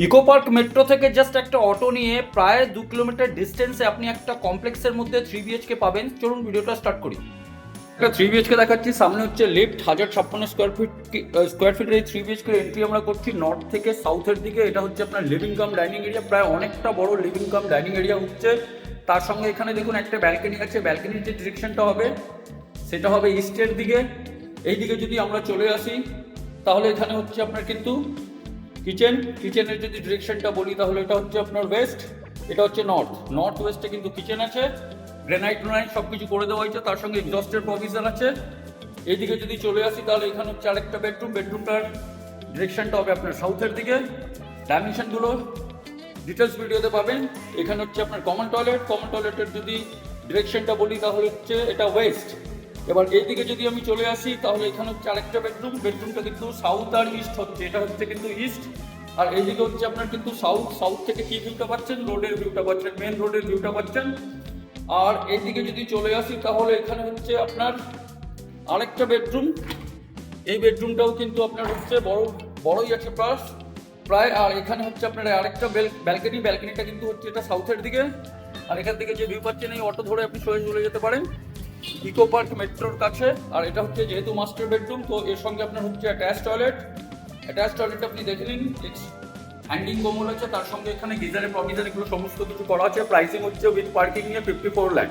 Eco park metro থেকে just একটা auto নিয়ে প্রায় 2 কিলোমিটার ডিস্টেন্সে আপনি একটা কমপ্লেক্সের মধ্যে 3 BHK পাবেন। চলুন ভিডিওটা স্টার্ট করি। একটা 3 BHK দেখাচ্ছি, সামনে হচ্ছে লিফট, 1056 স্কোয়ার ফিটের এই 3 BHK এন্ট্রি আমরা করছি নর্থ থেকে সাউথের দিকে। এটা হচ্ছে আপনার লিভিং কাম ডাইনিং এরিয়া, প্রায় অনেকটা বড় লিভিং কাম ডাইনিং এরিয়া হচ্ছে। তার সঙ্গে এখানে দেখুন একটা ব্যালকনি আছে, ব্যালকনির যে ডিরেকশনটা হবে সেটা হবে ইস্টের দিকে। এই দিকে যদি আমরা চলে আসি তাহলে এখানে হচ্ছে আপনার কিন্তু কিচেনের যদি ডিরেকশনটা বলি তাহলে এটা হচ্ছে আপনার ওয়েস্ট, এটা হচ্ছে নর্থ ওয়েস্টে কিন্তু কিচেন আছে, গ্রেনাইট সব কিছু করে দেওয়া হয়েছে, তার সঙ্গে এক্সস্টের প্রভিশন আছে। এইদিকে যদি চলে আসি তাহলে এখানে হচ্ছে আরেকটা বেডরুমটার ডিরেকশনটা হবে আপনার সাউথের দিকে। ডাইমেনশনগুলো ডিটেলস ভিডিওতে পাবেন। এখানে হচ্ছে আপনার কমন টয়লেটের যদি ডিরেকশনটা বলি তাহলে হচ্ছে এটা ওয়েস্ট। এবার এইদিকে যদি আমি চলে আসি তাহলে এখানে হচ্ছে আরেকটা বেডরুমটা কিন্তু সাউথ আর ইস্ট হচ্ছে, এটা হচ্ছে কিন্তু ইস্ট। আর এইদিকে হচ্ছে আপনার কিন্তু সাউথ থেকে কি ভিউটা পাচ্ছেন, রোডের ভিউটা পাচ্ছেন, মেন রোডের ভিউটা পাচ্ছেন। আর এইদিকে যদি চলে আসি তাহলে এখানে হচ্ছে আপনার আরেকটা বেডরুম, এই বেডরুমটাও কিন্তু আপনার হচ্ছে বড়ই আছে প্রায়। আর এখানে হচ্ছে আপনার আরেকটা ব্যালকনিটা কিন্তু হচ্ছে এটা সাউথের দিকে। আর এখান থেকে যে ভিউ পাচ্ছেন এই অটো ধরে আপনি সোজা চলে যেতে পারেন ইকো পার্ক মেট্রোর কাছে। আর এটা হচ্ছে যেহেতু মাস্টার বেডরুম, তো এর সঙ্গে আপনার হচ্ছে অ্যাটাচ টয়লেট আপনি দেখে নিন, হ্যান্ডিং কোমল আছে, তার সঙ্গে এখানে গিজারের প্রভিশন এগুলো সমস্ত কিছু করা আছে। প্রাইসিং হচ্ছে উইথ পার্কিং নিয়ে 54 লাখ।